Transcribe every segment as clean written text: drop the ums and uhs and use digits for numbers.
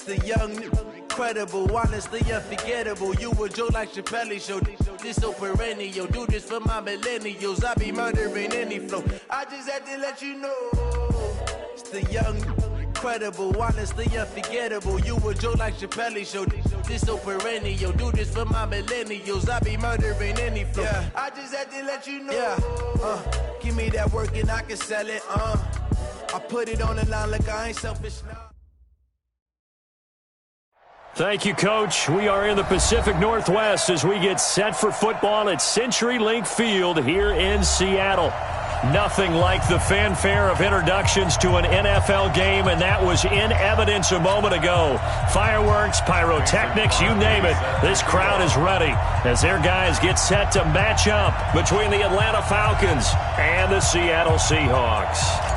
The young, incredible, honestly unforgettable. You a joke like Chappelle Show. This so perennial. Do this for my millennials. I be murdering any flow. I just had to let you know. It's the young, incredible, honestly unforgettable. You a joke like Chappelle Show. This so perennial. Do this for my millennials. I be murdering any flow. Yeah. I just had to let you know. Yeah. Give me that work and I can sell it. I put it on the line like I ain't selfish now. Thank you, Coach. We are in the Pacific Northwest as we get set for football at CenturyLink Field here in Seattle. Nothing like the fanfare of introductions to an NFL game, and that was in evidence a moment ago. Fireworks, pyrotechnics, you name it. This crowd is ready as their guys get set to match up between the Atlanta Falcons and the Seattle Seahawks.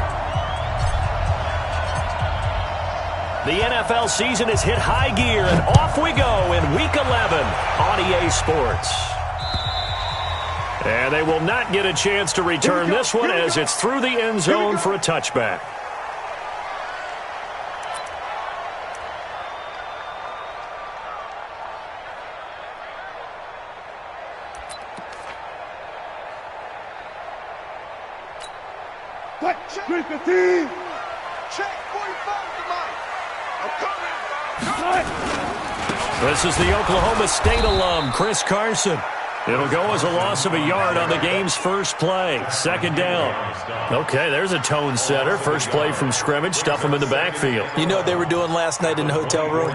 The NFL season has hit high gear, and off we go in Week 11 on EA Sports. And they will not get a chance to return this one as it's through the end zone for a touchback. This is the Oklahoma State alum, Chris Carson. It'll go as a loss of a yard on the game's first play. Second down. Okay, there's a tone setter. First play from scrimmage. Stuff them in the backfield. You know what they were doing last night in the hotel room?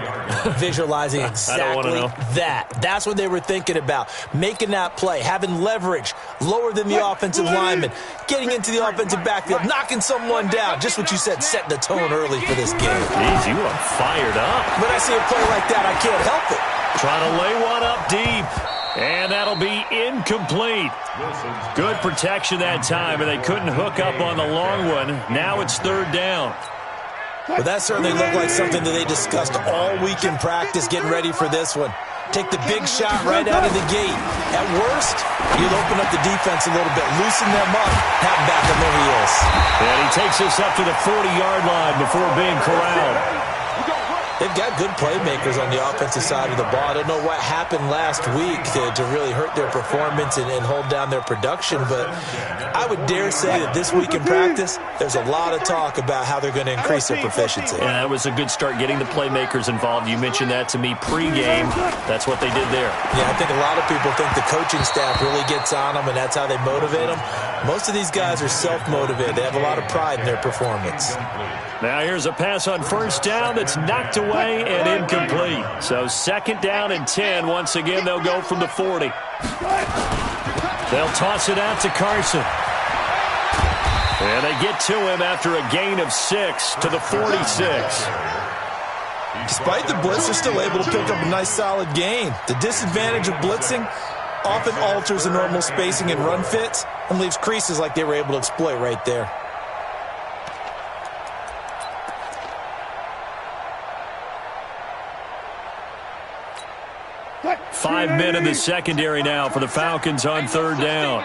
Visualizing exactly that. That's what they were thinking about. Making that play, having leverage, lower than the offensive lineman, getting into the offensive backfield, knocking someone down. Just what you said, setting the tone early for this game. Jeez, you are fired up. When I see a play like that, I can't help it. Trying to lay one up deep. And that'll be incomplete. Good protection that time, and they couldn't hook up on the long one. Now it's third down. Well, that certainly looked like something that they discussed all week in practice, getting ready for this one. Take the big shot right out of the gate. At worst, you'll open up the defense a little bit, loosen them up, have them back on their heels. And he takes us up to the 40-yard line before being corralled. They've got good playmakers on the offensive side of the ball. I don't know what happened last week to really hurt their performance and hold down their production, but I would dare say that this week in practice, there's a lot of talk about how they're going to increase their proficiency. Yeah, that was a good start getting the playmakers involved. You mentioned that to me pregame. That's what they did there. Yeah, I think a lot of people think the coaching staff really gets on them, and that's how they motivate them. Most of these guys are self-motivated. They have a lot of pride in their performance. Now here's a pass on first down that's knocked away and incomplete. So second down and 10. Once again, they'll go from the 40. They'll toss it out to Carson. And they get to him after a gain of 6 to the 46. Despite the blitz, they're still able to pick up a nice solid gain. The disadvantage of blitzing often alters the normal spacing and run fits and leaves creases like they were able to exploit right there. Five men in the secondary now for the Falcons on third down.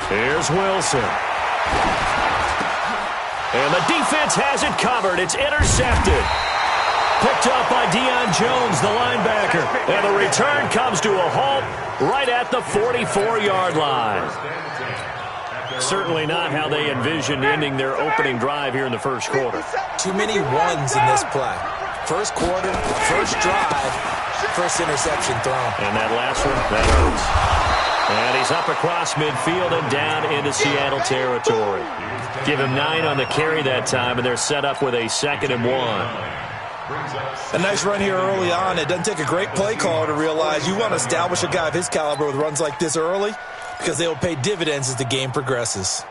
Here's Wilson. And the defense has it covered. It's intercepted. Picked up by Deion Jones, the linebacker. And the return comes to a halt right at the 44-yard line. Certainly not how they envisioned ending their opening drive here in the first quarter. Too many ones in this play. First quarter, first drive, first interception thrown. And that last one, that hurts. And he's up across midfield and down into Seattle territory. Give him 9 on the carry that time, and they're set up with a 2nd and 1. A nice run here early on. It doesn't take a great play caller to realize you want to establish a guy of his caliber with runs like this early because they will pay dividends as the game progresses.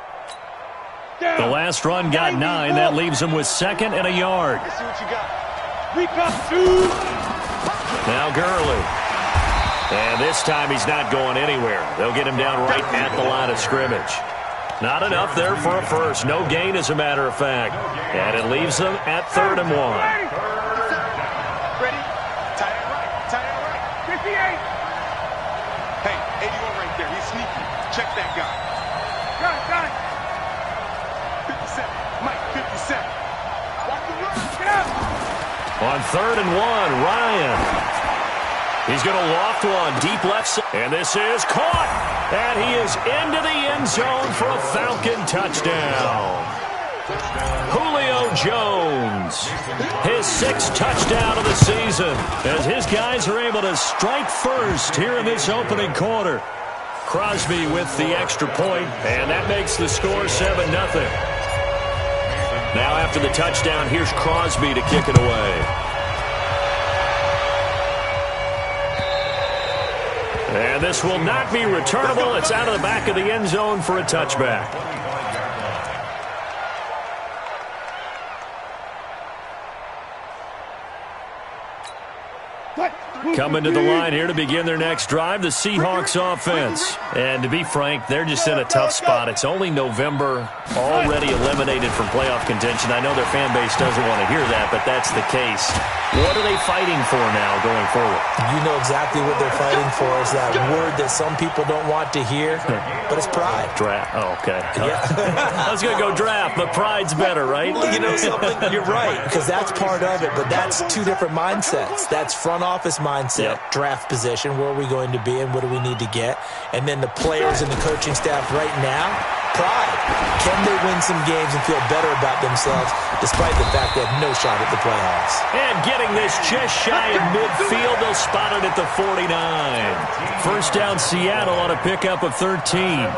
The last run got 9. That leaves him with 2nd and a yard. Let's see what you got. Now Gurley. And this time he's not going anywhere. They'll get him down right at the line of scrimmage. Not enough there for a first. No gain, as a matter of fact. And it leaves them at 3rd and 1. Ready? Tie it right. Tie it right. 58. Hey, 81 right there. He's sneaky. Check that guy. Got it. 57. Mike, 57. On 3rd and 1, Ryan. He's going to loft one deep left side. And this is caught. And he is into the end zone for a Falcon touchdown. Julio Jones, his 6th touchdown of the season, as his guys are able to strike first here in this opening quarter. Crosby with the extra point, and that makes the score 7-0. Now after the touchdown, here's Crosby to kick it away. And this will not be returnable. It's out of the back of the end zone for a touchback. Coming to the line here to begin their next drive, the Seahawks offense. And to be frank, they're just in a tough spot. It's only November, already eliminated from playoff contention. I know their fan base doesn't want to hear that, but that's the case. What are they fighting for now going forward? You know exactly what they're fighting for. Is that word that some people don't want to hear, but it's pride. Draft. Oh, okay. Yeah. I was going to go draft, but pride's better, right? Well, you know something? You're right, because that's part of it, but that's two different mindsets. That's front office mindset, draft position, where are we going to be and what do we need to get? And then the players and the coaching staff right now, pride. Can they win some games and feel better about themselves despite the fact they have no shot at the playoffs? And getting this just shy of midfield, they'll spot it at the 49. First down Seattle on a pickup of 13.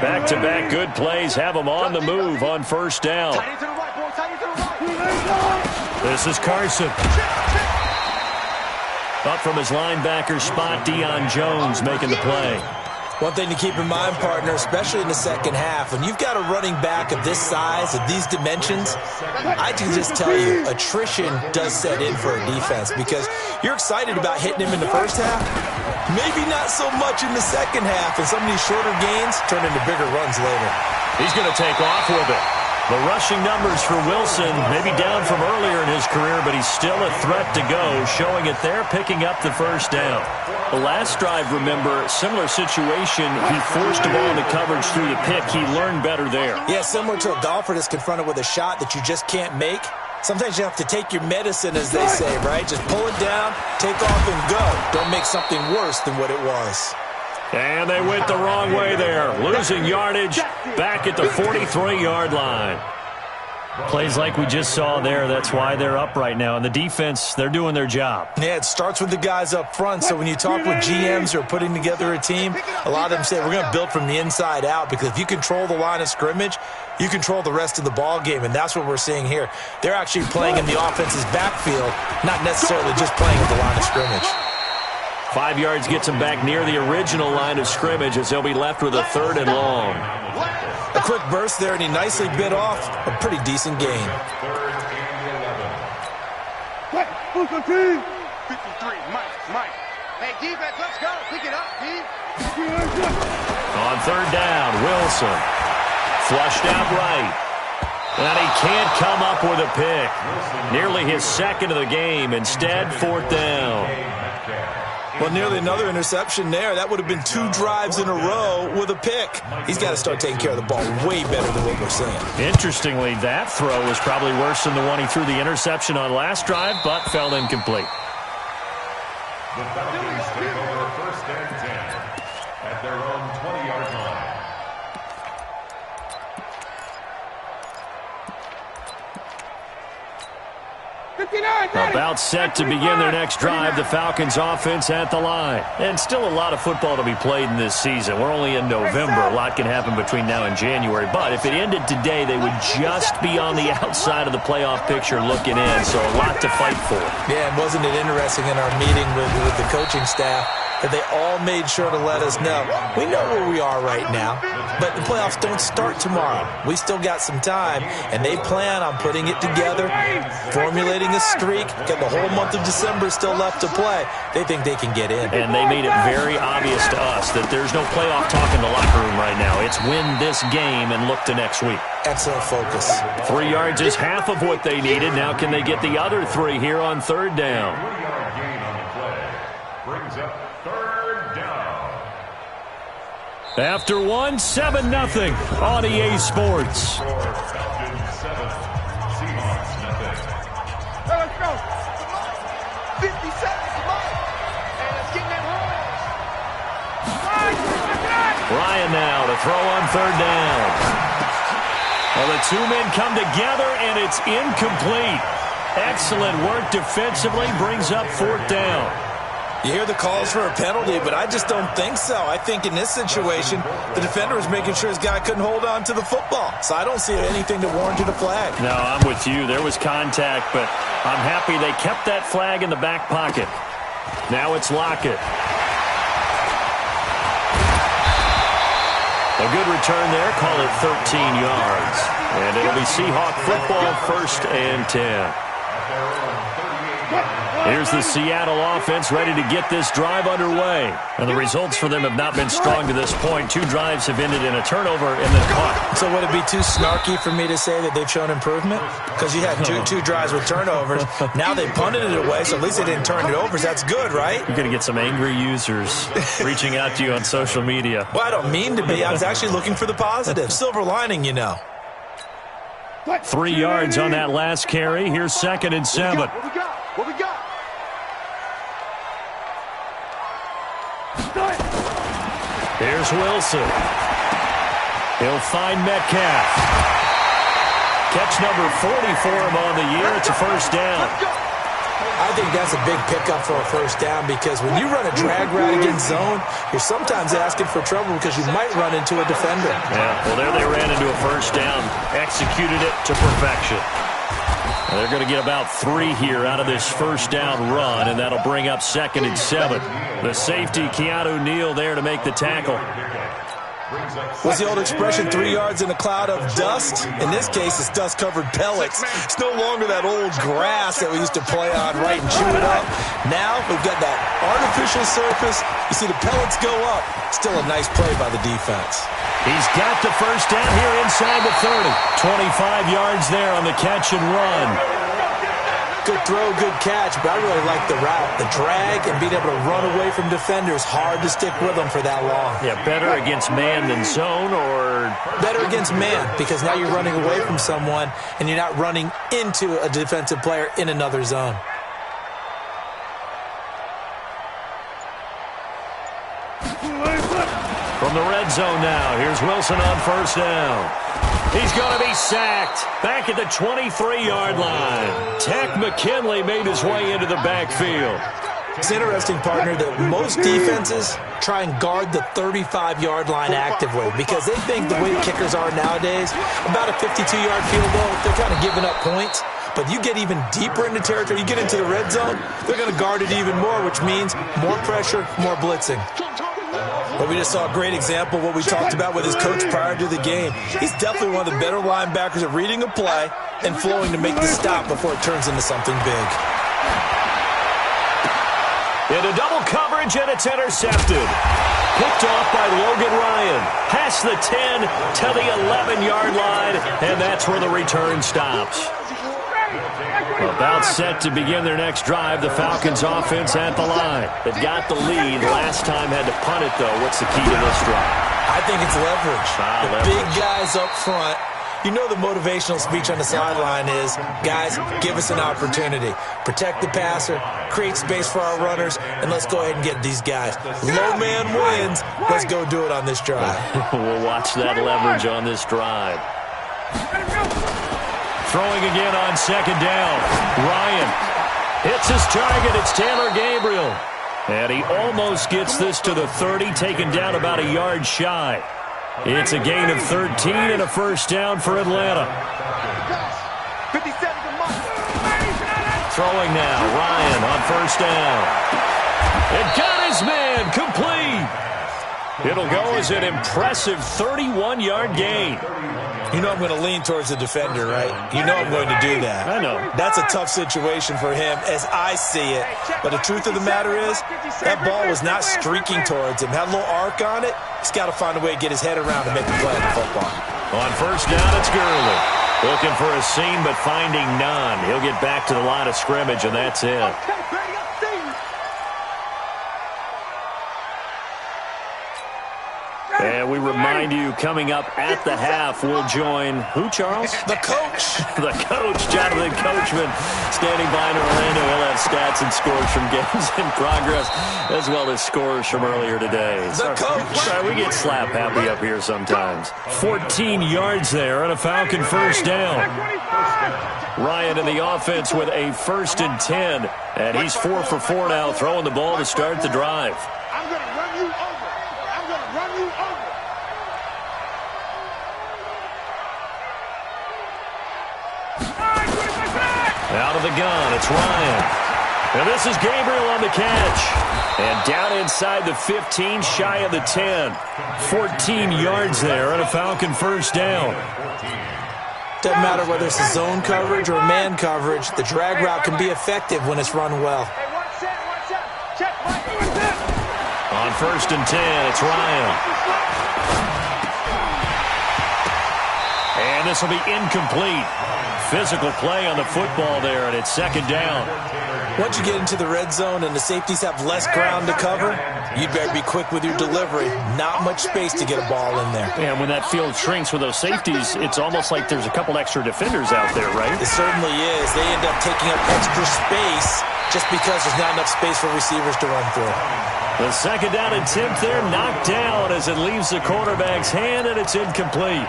Back-to-back good plays have them on the move on first down. This is Carson. Up from his linebacker spot, Deion Jones making the play. One thing to keep in mind, partner, especially in the second half, when you've got a running back of this size, of these dimensions, I can just tell you, attrition does set in for a defense because you're excited about hitting him in the first half. Maybe not so much in the second half, and some of these shorter gains turn into bigger runs later. He's going to take off with it. The rushing numbers for Wilson, maybe down from earlier in his career, but he's still a threat to go, showing it there, picking up the first down. The last drive, remember, similar situation. He forced the ball into coverage through the pick. He learned better there. Yeah, similar to a golfer that's confronted with a shot that you just can't make. Sometimes you have to take your medicine, as they say, right? Just pull it down, take off, and go. Don't make something worse than what it was. And they went the wrong way there. Losing yardage back at the 43-yard line. Plays like we just saw there. That's why they're up right now. And the defense, they're doing their job. Yeah, it starts with the guys up front. So when you talk with GMs who are putting together a team, a lot of them say we're going to build from the inside out because if you control the line of scrimmage, you control the rest of the ball game, and that's what we're seeing here. They're actually playing in the offense's backfield, not necessarily just playing at the line of scrimmage. 5 yards gets them back near the original line of scrimmage as they'll be left with a 3rd and long. A quick burst there, and he nicely bit off a pretty decent gain. 53, Mike. Hey, defense, let's go. Pick it up, D. On 3rd down, Wilson. Flushed out right. And he can't come up with a pick. Nearly his 2nd of the game. Instead, 4th down. Well, nearly another interception there. That would have been 2 drives in a row with a pick. He's got to start taking care of the ball way better than what we're seeing. Interestingly, that throw was probably worse than the one he threw the interception on last drive, but fell incomplete. The Falcons take over 1st and 10 at their own 20-yard line. About set to begin their next drive, the Falcons offense at the line. And still a lot of football to be played in this season. We're only in November. A lot can happen between now and January. But if it ended today, they would just be on the outside of the playoff picture looking in. So a lot to fight for. Yeah, and wasn't it interesting in our meeting with the coaching staff that they all made sure to let us know. We know where we are right now, but the playoffs don't start tomorrow. We still got some time, and they plan on putting it together, formulating a streak, got the whole month of December still left to play. They think they can get in. And they made it very obvious to us that there's no playoff talk in the locker room right now. It's win this game and look to next week. Excellent focus. 3 yards is half of what they needed. Now can they get the other 3 here on 3rd down? 1-yard gain on the play brings up 3rd down. After one, 7-0 on EA Sports. Falcons 7, Seahawks nothing. Let's go. 50 seconds left. And it's getting it home. Ryan now to throw on third down. Well, the two men come together, and it's incomplete. Excellent work defensively, brings up fourth down. You hear the calls for a penalty, but I just don't think so. I think in this situation, the defender was making sure his guy couldn't hold on to the football. So I don't see anything to warrant a flag. No, I'm with you. There was contact, but I'm happy they kept that flag in the back pocket. Now it's Lockett. A good return there. Call it 13 yards. And it'll be Seahawk football, 1st and 10. Here's the Seattle offense ready to get this drive underway. And the results for them have not been strong to this point. 2 drives have ended in a turnover and then caught. So would it be too snarky for me to say that they've shown improvement? Because you had two drives with turnovers. Now they punted it away, so at least they didn't turn it over. So that's good, right? You're going to get some angry users reaching out to you on social media. Well, I don't mean to be. I was actually looking for the positive. Silver lining, you know. 3 yards on that last carry. Here's 2nd and 7. What we got? Here's Wilson. He'll find Metcalf. Catch number 40 for him on the year. It's a first down. I think that's a big pickup for a first down because when you run a drag route against zone, you're sometimes asking for trouble because you might run into a defender. Yeah, well, there they ran into a first down. Executed it to perfection. And they're going to get about 3 here out of this first down run, and that'll bring up 2nd and 7. The safety, Keanu Neal, there to make the tackle. What's the old expression, 3 yards in a cloud of dust? In this case, it's dust-covered pellets. It's no longer that old grass that we used to play on, right, and chew it up. Now we've got that artificial surface. You see the pellets go up. Still a nice play by the defense. He's got the first down here inside the 30. 25 yards there on the catch and run. Good throw, good catch, but I really like the route. The drag and being able to run away from defenders, hard to stick with them for that long. Yeah, better against man than zone, or? Better against man, because now you're running away from someone and you're not running into a defensive player in another zone. From the red zone now, here's Wilson on first down. He's going to be sacked back at the 23-yard line. Tech McKinley made his way into the backfield. It's interesting, partner, that most defenses try and guard the 35-yard line actively because they think the way kickers are nowadays, about a 52-yard field goal, they're kind of giving up points. But you get even deeper into territory, you get into the red zone, they're going to guard it even more, which means more pressure, more blitzing. But we just saw a great example of what we talked about with his coach prior to the game. He's definitely one of the better linebackers at reading a play and flowing to make the stop before it turns into something big. Into double coverage, and it's intercepted. Picked off by Logan Ryan. Past the 10 to the 11-yard line, and that's where the return stops. About set to begin their next drive, the Falcons offense at the line. They've got the lead. Last time had to punt it, though. What's the key to this drive? I think it's leverage. Leverage. Big guys up front. You know the motivational speech on the sideline is, guys, give us an opportunity. Protect the passer, create space for our runners, and let's go ahead and get these guys. Low man wins. Let's go do it on this drive. We'll watch that leverage on this drive. Throwing again on second down. Ryan hits his target. It's Taylor Gabriel. And he almost gets this to the 30, taken down about a yard shy. It's a gain of 13 and a first down for Atlanta. 50 seconds a month. Throwing now. Ryan on first down. It got his man complete. It'll go as an impressive 31-yard gain. You know I'm going to lean towards the defender, right? You know I'm going to do that. I know. That's a tough situation for him as I see it. But the truth of the matter is, that ball was not streaking towards him. Had a little arc on it. He's got to find a way to get his head around and make a play on the football. On first down, it's Gurley. Looking for a seam, but finding none. He'll get back to the line of scrimmage, and that's it. And we remind you, coming up at the half, we'll join who, Charles? The coach. The coach, Jonathan Coachman, standing by in Orlando. He'll have stats and scores from games in progress, as well as scores from earlier today. The coach. Sorry, we get slap happy up here sometimes. 14 yards there and a Falcon first down. Ryan in the offense with a 1st and 10. And he's 4 for 4 now, throwing the ball to start the drive. I'm going to run you over. I'm going to run you over. Out of the gun, it's Ryan. And this is Gabriel on the catch. And down inside the 15, shy of the 10. 14 yards there and a Falcon first down. Doesn't matter whether it's a zone coverage or man coverage, the drag route can be effective when it's run well. On 1st and 10, it's Ryan. And this will be incomplete. Physical play on the football there, and it's 2nd down. Once you get into the red zone and the safeties have less ground to cover, you'd better be quick with your delivery. Not much space to get a ball in there. And when that field shrinks with those safeties, it's almost like there's a couple extra defenders out there, right? It certainly is. They end up taking up extra space just because there's not enough space for receivers to run through. The 2nd down attempt there knocked down as it leaves the quarterback's hand, and it's incomplete.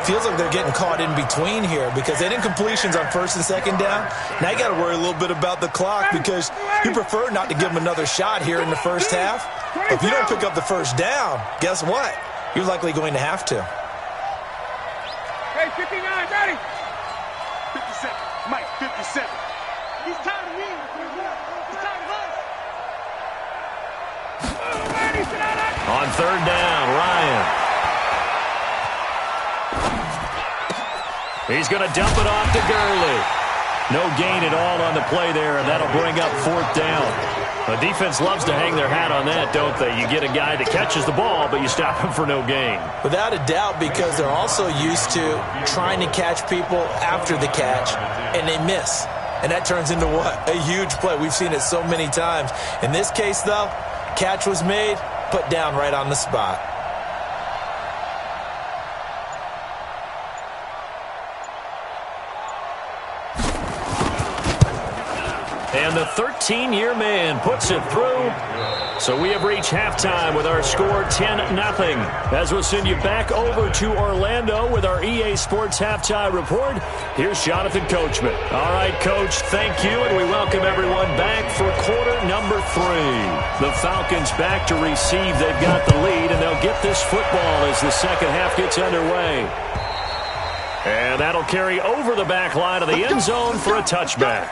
Feels like they're getting caught in between here because they did incompletions on 1st and 2nd down. Now you got to worry a little bit about the clock because you prefer not to give them another shot here in the first half. But if you don't pick up the 1st down, guess what? You're likely going to have to. Hey, 59, ready? 57, Mike, 57. He's tired of me. He's tired of us. On 3rd down, Ryan. He's going to dump it off to Gurley. No gain at all on the play there, and that'll bring up 4th down. The defense loves to hang their hat on that, don't they? You get a guy that catches the ball, but you stop him for no gain. Without a doubt, because they're also used to trying to catch people after the catch, and they miss. And that turns into what? A huge play. We've seen it so many times. In this case, though, catch was made, put down right on the spot. And the 13-year man puts it through. So we have reached halftime with our score 10-0. As we'll send you back over to Orlando with our EA Sports Halftime Report, here's Jonathan Coachman. All right, Coach, thank you, and we welcome everyone back for quarter number 3. The Falcons back to receive. They've got the lead, and they'll get this football as the second half gets underway. And that'll carry over the back line of the end zone for a touchback.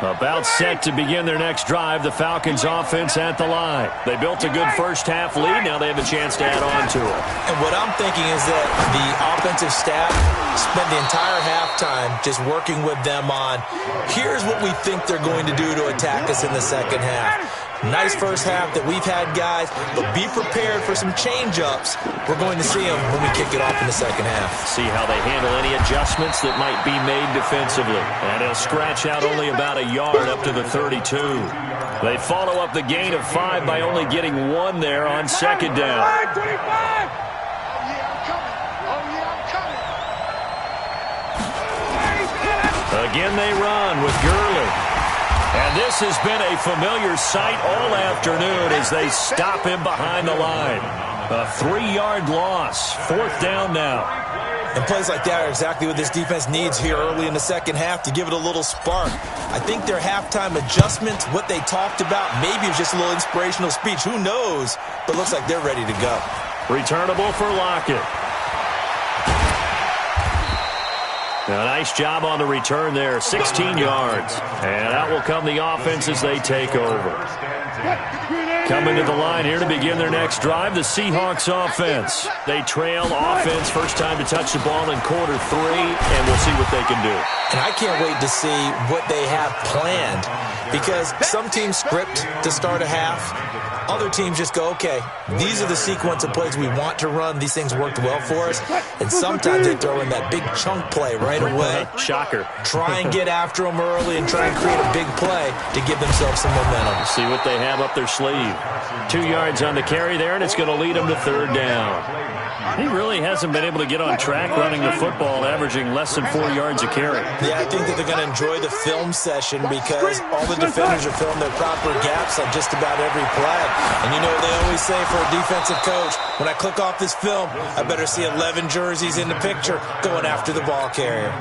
About set to begin their next drive, the Falcons offense at the line. They built a good first half lead. Now they have a chance to add on to it. And what I'm thinking is that the offensive staff spent the entire halftime just working with them on, here's what we think they're going to do to attack us in the second half. Nice first half that we've had, guys, but be prepared for some change-ups. We're going to see them when we kick it off in the second half. See how they handle any adjustments that might be made defensively. And he'll scratch out only about a yard up to the 32. They follow up the gain of 5 by only getting 1 there on 2nd down. Again they run with Gurley. And this has been a familiar sight all afternoon as they stop him behind the line. A 3-yard loss. 4th down now. And plays like that are exactly what this defense needs here early in the second half to give it a little spark. I think their halftime adjustments, what they talked about, maybe it was just a little inspirational speech. Who knows? But looks like they're ready to go. Returnable for Lockett. A nice job on the return there, 16 yards. And out will come the offense as they take over. Coming to the line here to begin their next drive, the Seahawks offense. They trail offense, first time to touch the ball in quarter 3, and we'll see what they can do. And I can't wait to see what they have planned because some teams script to start a half. Other teams just go, okay, these are the sequence of plays we want to run. These things worked well for us. And sometimes they throw in that big chunk play right right away. Shocker. Try and get after them early and try and create a big play to give themselves some momentum. See what they have up their sleeve. 2 yards on the carry there, and it's going to lead them to third down. He really hasn't been able to get on track running the football, averaging less than 4 yards a carry. Yeah, I think that they're going to enjoy the film session because all the defenders are filling their proper gaps on just about every play. And you know what they always say for a defensive coach, when I click off this film, I better see 11 jerseys in the picture going after the ball carrier.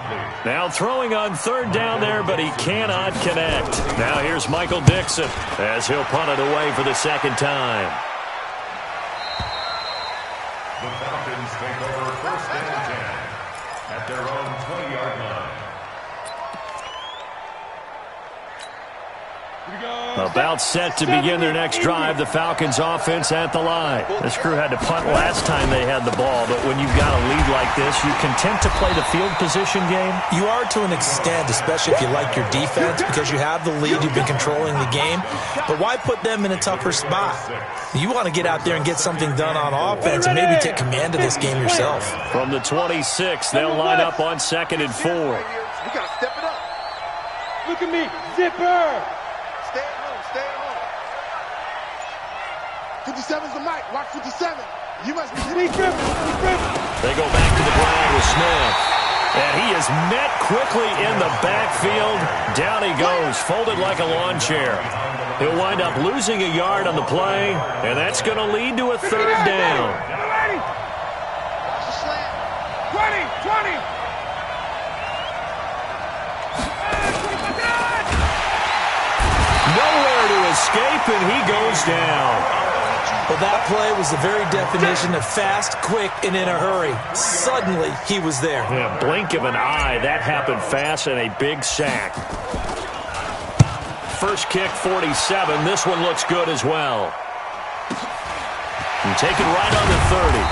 Now throwing on third down there, but he cannot connect. Now here's Michael Dixon as he'll punt it away for the second time. The Falcons take over first and 10 at their own 20-yard line. About set to begin their next drive, the Falcons offense at the line. This crew had to punt last time they had the ball, but when you've got a lead like this, you content to play the field position game? You are to an extent, especially if you like your defense, because you have the lead, you've been controlling the game. But why put them in a tougher spot? You want to get out there and get something done on offense and maybe take command of this game yourself. From the 26, they'll line up on 2nd and 4. You got to step it up. Look at me. Zipper. Stay at home. Stay at home. 57's the mic. Watch 57. You must be Mediocre. They go back to the ground with Smith. And he is met quickly in the backfield. Down he goes, folded like a lawn chair. He'll wind up losing a yard on the play, and that's going to lead to a third down. 20. Nowhere to escape, and he goes down. Well, that play was the very definition of fast, quick, and in a hurry. Suddenly, he was there. Yeah, blink of an eye, that happened fast, and a big sack. First kick, 47. This one looks good as well. And taken right on the 30.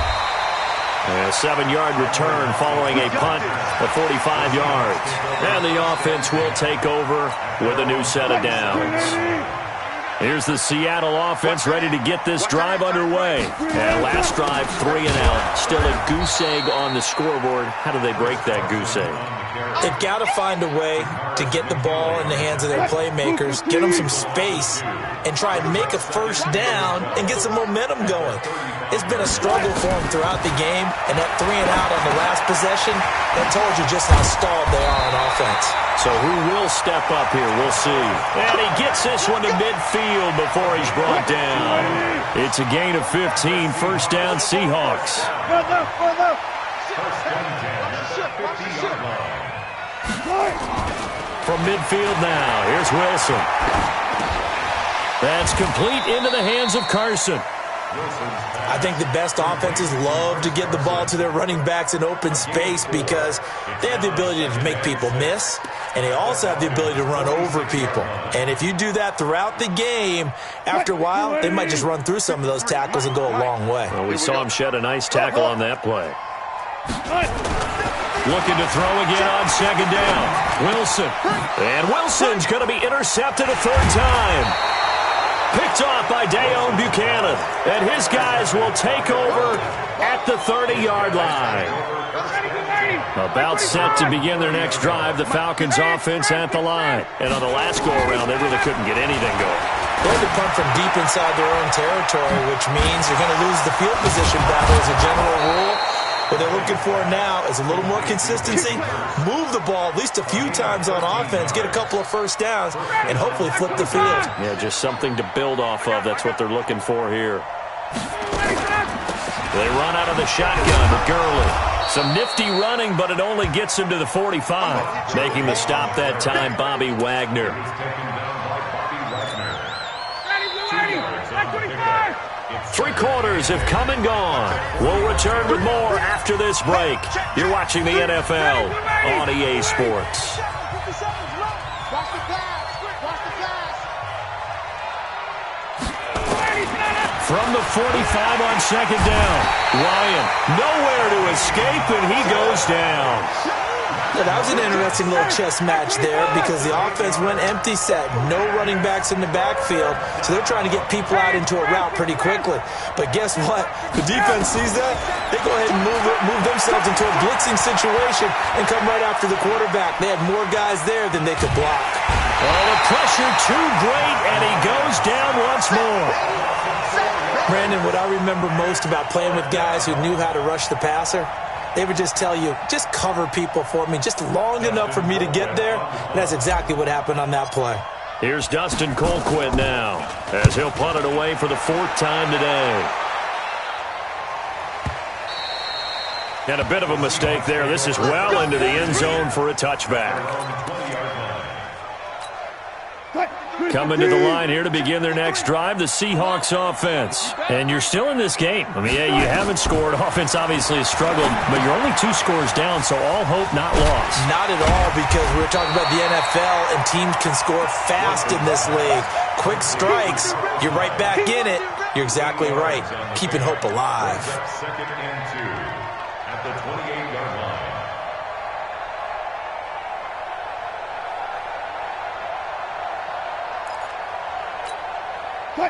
And a 7-yard return following a punt of 45 yards. And the offense will take over with a new set of downs. Here's the Seattle offense ready to get this drive underway. And last drive, 3 and out. Still a goose egg on the scoreboard. How do they break that goose egg? They've got to find a way to get the ball in the hands of their playmakers, get them some space, and try and make a first down and get some momentum going. It's been a struggle for them throughout the game, and that 3 and out on the last possession, that told you just how stalled they are on offense. So who will step up here? We'll see. And he gets this one to midfield before he's brought down. It's a gain of 15, first down Seahawks. First and 10 at the 50-yard line. From midfield now, here's Wilson. That's complete into the hands of Carson. I think the best offenses love to get the ball to their running backs in open space because they have the ability to make people miss, and they also have the ability to run over people. And if you do that throughout the game, after a while, they might just run through some of those tackles and go a long way. Well, we saw him shed a nice tackle on that play. Looking to throw again on second down. Wilson. And Wilson's going to be intercepted a third time. Picked off by Dayon Buchanan. And his guys will take over at the 30-yard line. About set to begin their next drive, the Falcons offense at the line. And on the last go-around, they really couldn't get anything going. They had to punt from deep inside their own territory, which means you're going to lose the field position battle as a general rule. What they're looking for now is a little more consistency, move the ball at least a few times on offense, get a couple of first downs, and hopefully flip the field. Yeah, just something to build off of. That's what they're looking for here. They run out of the shotgun with Gurley. Some nifty running, but it only gets him to the 45. Making the stop that time, Bobby Wagner. Three quarters have come and gone. We'll return with more after this break. You're watching the NFL on EA Sports. From the 45 on second down, Ryan nowhere to escape, and he goes down. Yeah, that was an interesting little chess match there because the offense went empty set. No running backs in the backfield, so they're trying to get people out into a route pretty quickly. But guess what? The defense sees that. They go ahead and move themselves into a blitzing situation and come right after the quarterback. They had more guys there than they could block. Oh, the pressure too great, and he goes down once more. Brandon, what I remember most about playing with guys who knew how to rush the passer, they would just tell you, just cover people for me, just long enough for me to get there. And that's exactly what happened on that play. Here's Dustin Colquitt now, as he'll punt it away for the 4th time today. And a bit of a mistake there. This is well into the end zone for a touchback. Coming to the line here to begin their next drive, the Seahawks offense. And you're still in this game. I mean, yeah, you haven't scored. Offense obviously has struggled, but you're only 2 scores down, so all hope not lost. Not at all, because we were talking about the NFL, and teams can score fast in this league. Quick strikes, you're right back in it. You're exactly right. Keeping hope alive. 2nd and 2 at the 28-yard line.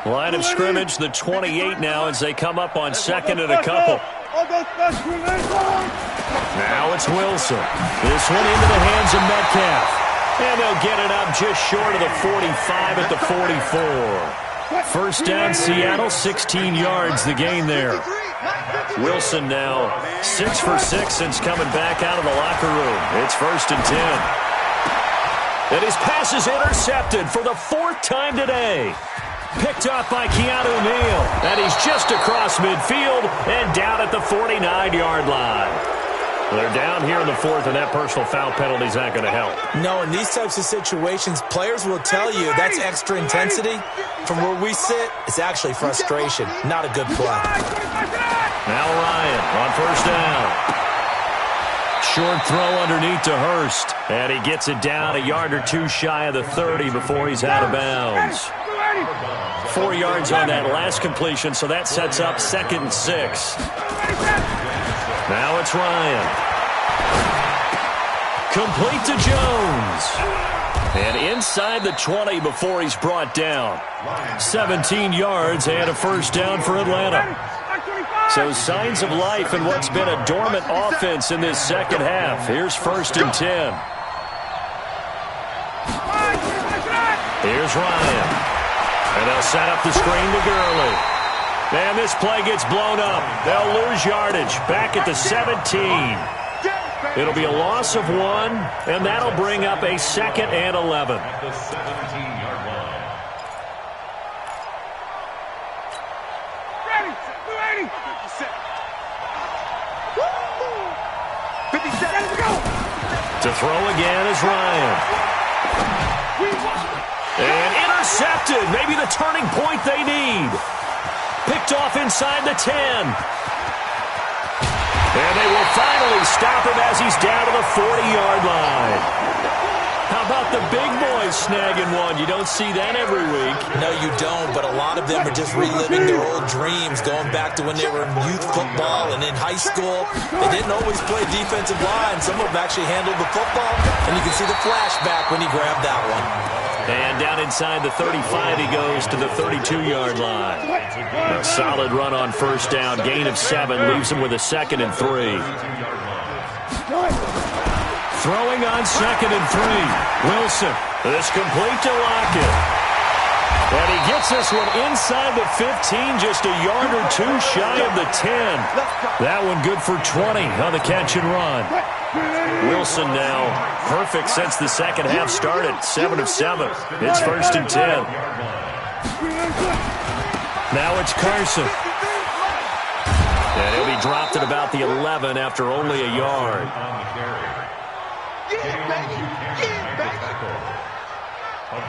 Line of scrimmage, the 28 now as they come up on 2nd and a couple. Now it's Wilson. This one into the hands of Metcalf. And they'll get it up just short of the 45 at the 44. First down, Seattle, 16 yards the gain there. Wilson now 6 for 6 since coming back out of the locker room. It's 1st and 10. And his pass is intercepted for the 4th time today. Picked up by Keanu Neal. And he's just across midfield and down at the 49-yard line. They're down here in the 4th, and that personal foul penalty is not going to help. No, in these types of situations, players will tell you that's extra intensity. From where we sit, it's actually frustration. Not a good play. Now Ryan on 1st down. Short throw underneath to Hurst. And he gets it down a yard or 2 shy of the 30 before he's out of bounds. 4 yards on that last completion, so that sets up 2nd and 6. Now it's Ryan. Complete to Jones. And inside the 20 before he's brought down. 17 yards and a 1st down for Atlanta. So signs of life in what's been a dormant offense in this 2nd half. Here's 1st and 10. Here's Ryan. And they'll set up the screen to Gurley. And this play gets blown up. They'll lose yardage back at the 17. It'll be a loss of 1, and that'll bring up a 2nd and 11. At the 17-yard line. Ready, 57, let's go. To throw again is Ryan. And intercepted. Maybe the turning point they need. Picked off inside the 10. And they will finally stop him as he's down to the 40-yard line. How about the big boys snagging one? You don't see that every week. No, you don't, but a lot of them are just reliving their old dreams, going back to when they were in youth football and in high school. They didn't always play defensive line. Some of them actually handled the football, and you can see the flashback when he grabbed that one. And down inside the 35, he goes to the 32-yard line. A solid run on 1st down. Gain of 7 leaves him with a 2nd and 3. Throwing on 2nd and 3. Wilson. This complete to Lockett. And he gets this one inside the 15, just a yard or 2 shy of the 10. That one good for 20 on the catch and run. Wilson now perfect since the 2nd half started. 7 of 7. It's 1st and 10. Now it's Carson. And he'll be dropped at about the 11 after only a yard. A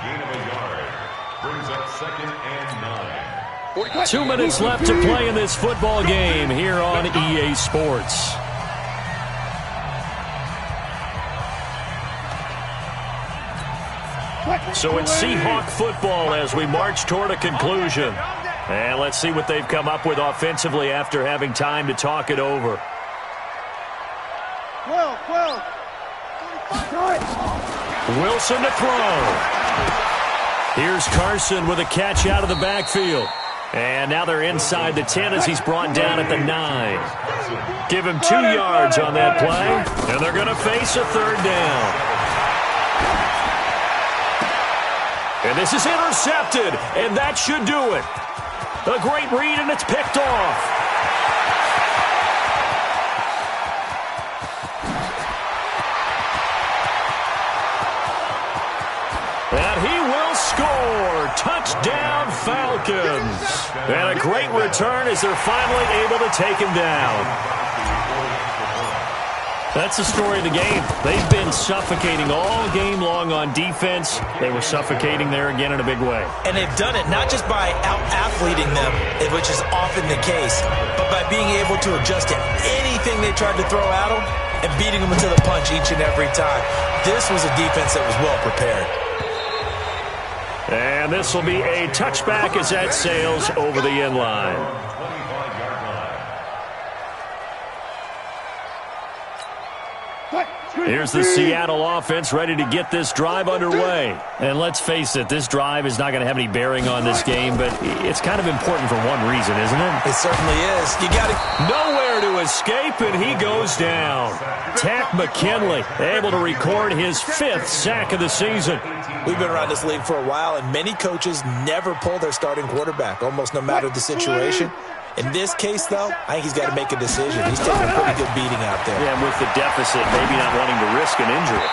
gain of a yard brings up 2nd and 9. 2 minutes left to play in this football game here on EA Sports. So it's Seahawk football as we march toward a conclusion. And let's see what they've come up with offensively after having time to talk it over. 12, 12. Wilson to throw. Here's Carson with a catch out of the backfield. And now they're inside the 10 as he's brought down at the 9. Give him 2 yards on that play, and they're going to face a third down. And this is intercepted, and that should do it. A great read, and it's picked off. And he will score. Touchdown, Falcons. And a great return as they're finally able to take him down. That's the story of the game. They've been suffocating all game long on defense. They were suffocating there again in a big way. And they've done it not just by out-athleting them, which is often the case, but by being able to adjust to anything they tried to throw at them and beating them into the punch each and every time. This was a defense that was well prepared. And this will be a touchback as that sails over the end line. 25-yard line. Here's the Seattle offense ready to get this drive underway. And let's face it, this drive is not going to have any bearing on this game, but it's kind of important for one reason, isn't it? It certainly is. You got to... Nowhere to escape, and he goes down. Tack McKinley able to record his 5th sack of the season. We've been around this league for a while, and many coaches never pull their starting quarterback, almost no matter the situation. In this case, though, I think he's got to make a decision. He's taking a pretty good beating out there. Yeah, and with the deficit, maybe not wanting to risk an injury.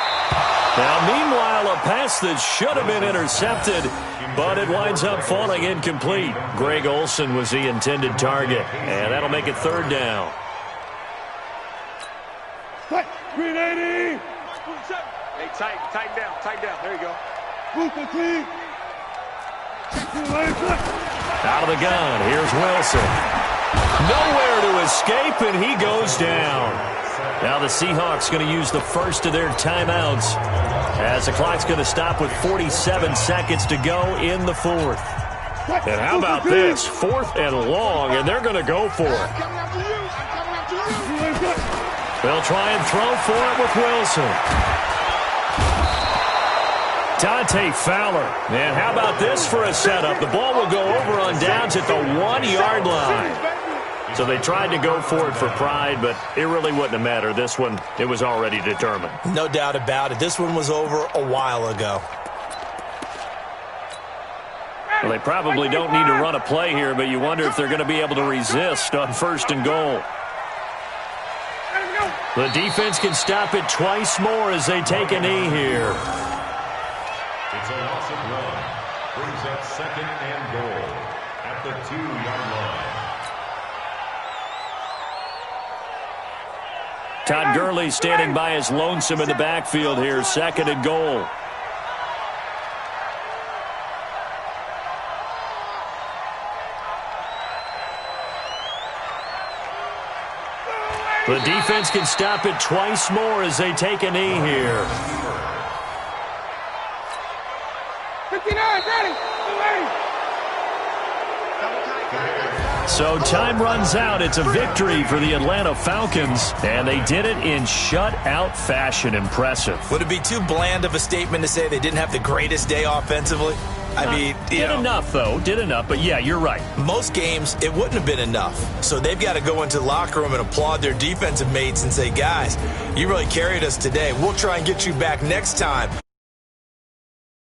Now, meanwhile, a pass that should have been intercepted, but it winds up falling incomplete. Greg Olsen was the intended target, and that'll make it 3rd down. 380. Hey, tighten down. There you go. Out of the gun, here's Wilson. Nowhere to escape, and he goes down. Now the Seahawks going to use the first of their timeouts as the clock's going to stop with 47 seconds to go in the 4th. And how about this? 4th and long, and they're going to go for it. They'll try and throw for it with Wilson. Dante Fowler. And how about this for a setup? The ball will go over on downs at the 1-yard line. So they tried to go for it for pride, but it really wouldn't have mattered. This one, it was already determined. No doubt about it. This one was over a while ago. Well, they probably don't need to run a play here, but you wonder if they're going to be able to resist on 1st and goal. The defense can stop it twice more as they take a knee here. It's a loss of 1. Brings up 2nd and goal at the 2-yard line. Todd Gurley standing by as lonesome in the backfield here. 2nd and goal. The defense can stop it twice more as they take a knee here. 59, ready. So time runs out. It's a victory for the Atlanta Falcons, and they did it in shutout fashion. Impressive. Would it be too bland of a statement to say they didn't have the greatest day offensively? I mean, did enough, though. Did enough, but yeah, you're right. Most games, it wouldn't have been enough. So they've got to go into the locker room and applaud their defensive mates and say, guys, you really carried us today. We'll try and get you back next time.